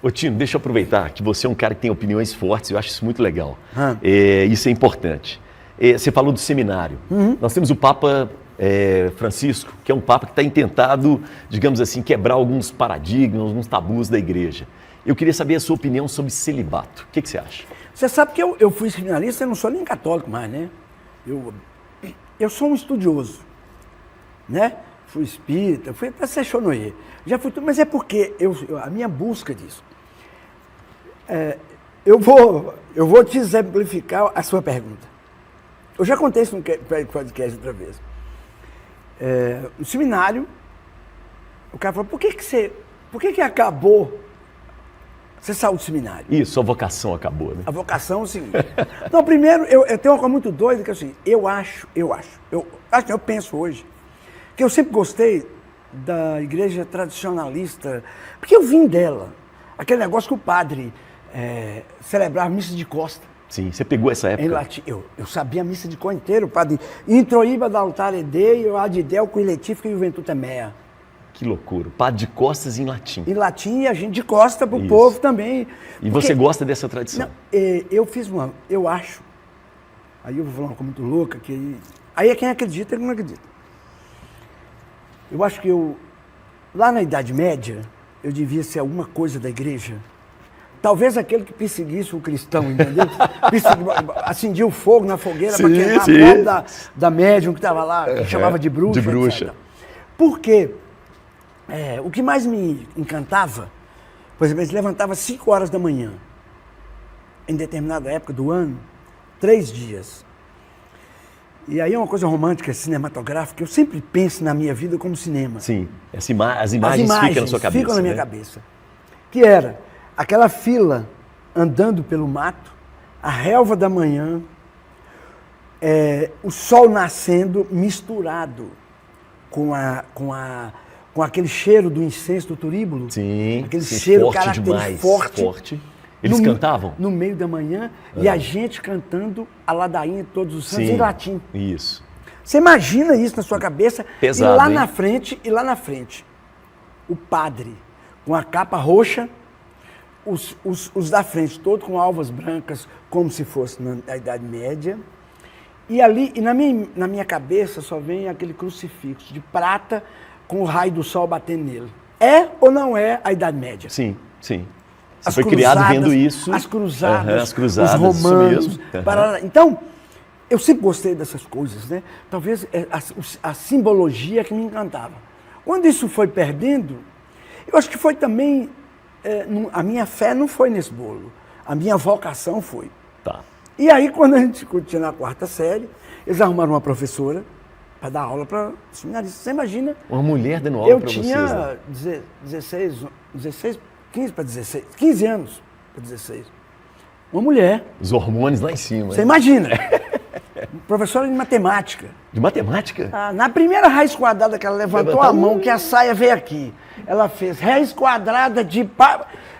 Ô Tino, deixa eu aproveitar que você é um cara que tem opiniões fortes, eu acho isso muito legal. Ah. Isso é importante. Você falou do seminário. Nós temos o Papa Francisco, que é um Papa que tem tentado, digamos assim, quebrar alguns paradigmas, alguns tabus da igreja. Eu queria saber a sua opinião sobre celibato. O que você acha? Você sabe que eu fui seminarista, eu não sou nem católico mais, né? Eu sou um estudioso, né? Fui espírita, fui até Sechonoye. Já fui tudo, mas é porque a minha busca disso. Eu vou te exemplificar a sua pergunta. Eu já contei isso no podcast outra vez. No seminário, o cara falou, por que acabou? Você saiu do seminário. Isso, a vocação acabou, né? A vocação é o seguinte. Não, primeiro, eu tenho uma coisa muito doida, que é assim, eu penso hoje, que eu sempre gostei da igreja tradicionalista, porque eu vim dela. Aquele negócio que o padre celebrava missa de costa. Sim, você pegou essa época? Em latim. Eu sabia a missa de cor inteira, o padre introíba da altare Dei, o adidel, com iletifica e juventude mea. Que loucura. Padre de costas em latim. Em latim e a gente de costa para o povo também. E você gosta dessa tradição? Não, eu acho, aí eu vou falar uma coisa muito louca, que aí é quem acredita e quem não acredita. Eu acho que lá na Idade Média, eu devia ser alguma coisa da igreja. Talvez aquele que perseguisse o cristão, entendeu? Acendia o fogo na fogueira para queimar a mão da médium que estava lá, que chamava de bruxa. De bruxa. Etc. Por quê? O que mais me encantava, por exemplo, eles levantavam às 5 horas da manhã, em determinada época do ano, 3 dias. E aí é uma coisa romântica, cinematográfica, eu sempre penso na minha vida como cinema. Sim, as imagens ficam na sua cabeça. Ficam na minha cabeça. Que era aquela fila andando pelo mato, a relva da manhã, o sol nascendo misturado com aquele cheiro do incenso do turíbulo. Sim, aquele cheiro forte característico, demais, forte. Eles cantavam? No meio da manhã, e a gente cantando a ladainha de Todos os Santos em latim. Isso. Você imagina isso na sua cabeça? Pesado, e lá na frente, o padre com a capa roxa, os da frente todos com alvas brancas, como se fosse na Idade Média. E na minha cabeça só vem aquele crucifixo de prata com o raio do sol batendo nele. É ou não é a Idade Média? Sim, sim. Você foi criado vendo isso. As cruzadas, os romanos. isso mesmo. Então, eu sempre gostei dessas coisas, né? Talvez a simbologia que me encantava. Quando isso foi perdendo, eu acho que foi também... a minha fé não foi nesse bolo. A minha vocação foi. Tá. E aí, quando a gente discutia na 4ª série, eles arrumaram uma professora para dar aula para seminaristas. Você imagina? Uma mulher dando aula para vocês. Eu tinha 15 anos para 16. Uma mulher. Os hormônios lá em cima. Você imagina? Professora de matemática. De matemática? Na primeira raiz quadrada que ela levantou a mão, que a saia veio aqui, ela fez raiz quadrada de...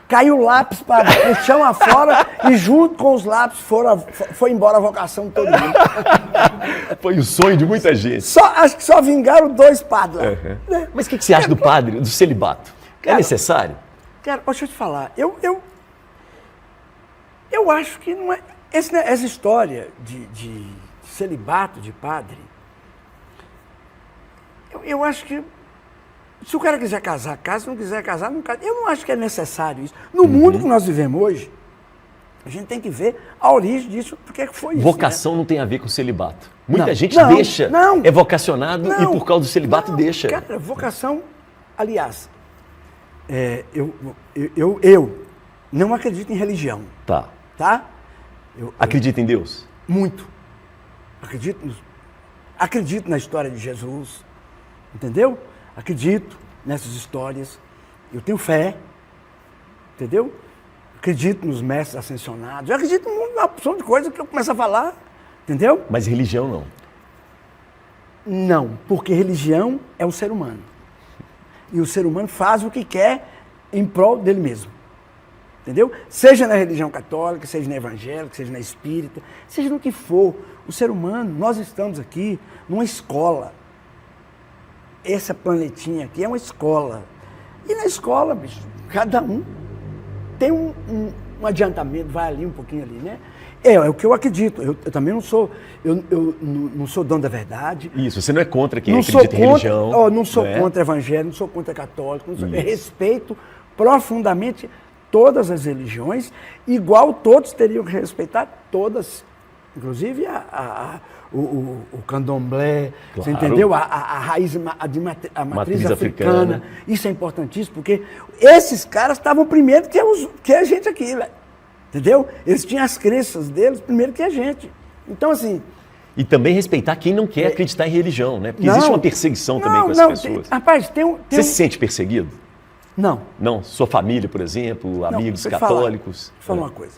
Caiu o lápis para o chão afora e junto com os lápis foi embora a vocação de todo mundo. Foi o sonho de muita gente. Acho que só vingaram 2 padres lá. Né? Mas o que você acha do padre, do celibato? É necessário? Cara, deixa eu te falar. Eu acho que não é... Essa história de celibato de padre, eu acho que se o cara quiser casar, casa. Se não quiser casar, não casa. Eu não acho que é necessário isso. No mundo que nós vivemos hoje, a gente tem que ver a origem disso, porque foi isso. Vocação não tem a ver com celibato. Muita gente deixa, é vocacionado e por causa do celibato deixa. Cara, vocação, aliás, eu não acredito em religião. Tá? Acredita em Deus? Muito. Acredito na história de Jesus, entendeu? Acredito nessas histórias, eu tenho fé, entendeu? Acredito nos mestres ascensionados, eu acredito em uma opção de coisa que eu começo a falar, entendeu? Mas religião não? Não, porque religião é o ser humano. E o ser humano faz o que quer em prol dele mesmo, entendeu? Seja na religião católica, seja na evangélica, seja na espírita, seja no que for, o ser humano, nós estamos aqui numa escola. Essa planetinha aqui é uma escola. E na escola, bicho, cada um tem um adiantamento, vai ali, um pouquinho ali, né? É o que eu acredito. Eu também não sou, não sou dono da verdade. Isso, você não é contra quem Não acredita sou em contra, religião. não sou né? contra evangélico, não sou contra católico, eu respeito profundamente todas as religiões, igual todos teriam que respeitar todas, inclusive o candomblé, Claro. você entendeu? A raiz, a matriz africana. Isso é importantíssimo, porque esses caras estavam primeiro que a gente aqui, velho. Entendeu? Eles tinham as crenças deles primeiro que a gente. Então, assim... E também respeitar quem não quer acreditar em religião, né? Porque Não, existe uma perseguição também com essas pessoas. Rapaz, Você se sente perseguido? Não. Não? Sua família, por exemplo, amigos católicos? Deixa eu falar uma coisa.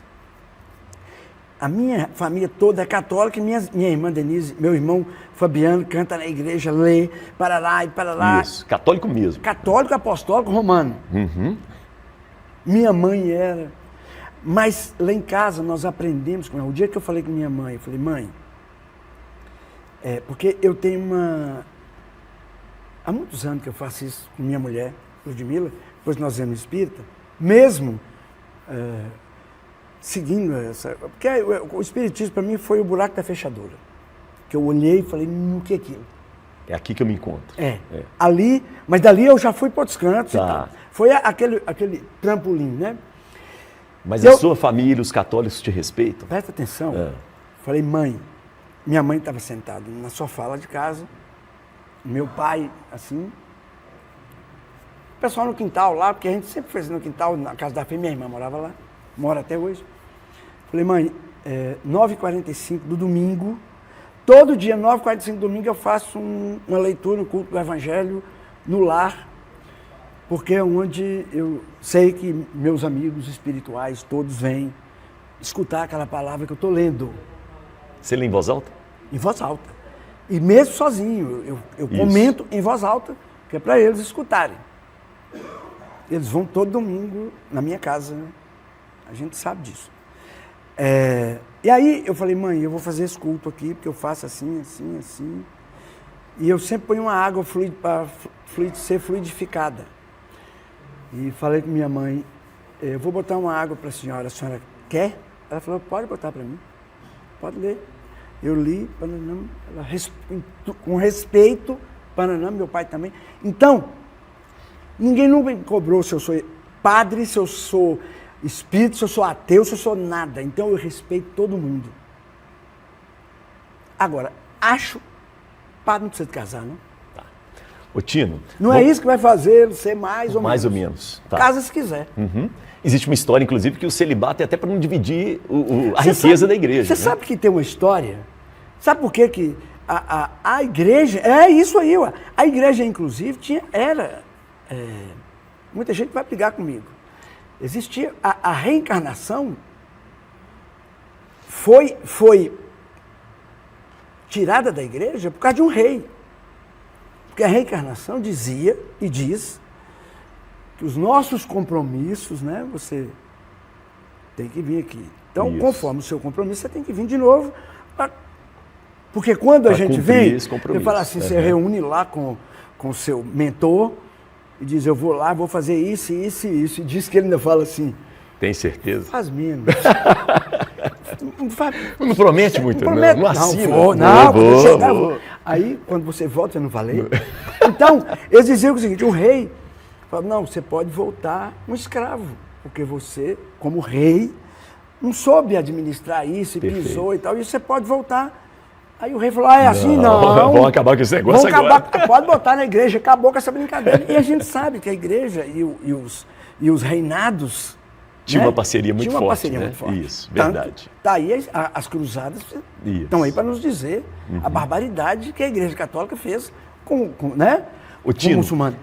A minha família toda é católica, minha irmã Denise, meu irmão Fabiano canta na igreja, lê, para lá e para lá. Isso, católico mesmo. Católico, apostólico, romano. Uhum. Minha mãe era... Mas lá em casa nós aprendemos, o dia que eu falei com minha mãe, eu falei, mãe, porque eu tenho há muitos anos que eu faço isso com minha mulher, Ludmila, depois nós vemos espírita, mesmo seguindo essa... Porque o espiritismo para mim foi o buraco da fechadura, que eu olhei e falei, o que é aquilo? É aqui que eu me encontro. Ali, mas dali eu já fui para outros cantos. Tá. Foi aquele trampolim, né? Mas a sua família, os católicos te respeitam? Presta atenção. Falei, mãe, minha mãe estava sentada na sofá lá de casa, meu pai, assim, o pessoal no quintal lá, porque a gente sempre fez no quintal, na casa da filha, minha irmã morava lá, mora até hoje. Falei, mãe, 9h45 do domingo, todo dia, 9h45 do domingo, eu faço uma leitura no culto do Evangelho no lar, porque é onde eu sei que meus amigos espirituais todos vêm escutar aquela palavra que eu estou lendo. Você lê em voz alta? Em voz alta. E mesmo sozinho, eu comento em voz alta, que é para eles escutarem. Eles vão todo domingo na minha casa, né? A gente sabe disso. E aí eu falei, mãe, eu vou fazer esse culto aqui, porque eu faço assim, assim, assim. E eu sempre ponho uma água para ser fluidificada. E falei com minha mãe, eu vou botar uma água para a senhora quer? Ela falou, pode botar para mim, pode ler. Eu li, Pananã, com respeito, Pananã, meu pai também. Então, ninguém nunca me cobrou se eu sou padre, se eu sou espírito, se eu sou ateu, se eu sou nada. Então eu respeito todo mundo. Agora, acho, padre não precisa de casar, não? Ô Tino... Não é isso que vai fazer ele ser mais ou menos. Mais ou menos. Tá. Casa se quiser. Uhum. Existe uma história, inclusive, que o celibato é até para não dividir a riqueza da igreja. Você sabe que tem uma história? Sabe por quê que a igreja... É isso aí, ué. A igreja, inclusive, muita gente vai brigar comigo. Existia... A reencarnação foi tirada da igreja por causa de um rei. Porque a reencarnação dizia e diz que os nossos compromissos, né, você tem que vir aqui. Então, conforme o seu compromisso, você tem que vir de novo. Porque quando a gente vem, você fala assim, você reúne lá com o seu mentor e diz, eu vou lá, vou fazer isso, isso e isso. E diz que ele ainda fala assim... Tem certeza? Faz menos. Não promete muito, não. Não assina. Quando chegar, vou. Aí, quando você volta, eu não falei. Então, eles diziam o seguinte, o rei falou, não, você pode voltar um escravo, porque você, como rei, não soube administrar isso, e pisou e tal, e você pode voltar. Aí o rei falou, é assim não. Vamos acabar com esse negócio agora. Pode botar na igreja, acabou com essa brincadeira. E a gente sabe que a igreja e os reinados... Tinha uma parceria muito forte. Tinha uma parceria muito forte. Isso, verdade. Tá aí as cruzadas estão aí para nos dizer a barbaridade que a Igreja Católica fez com o muçulmano.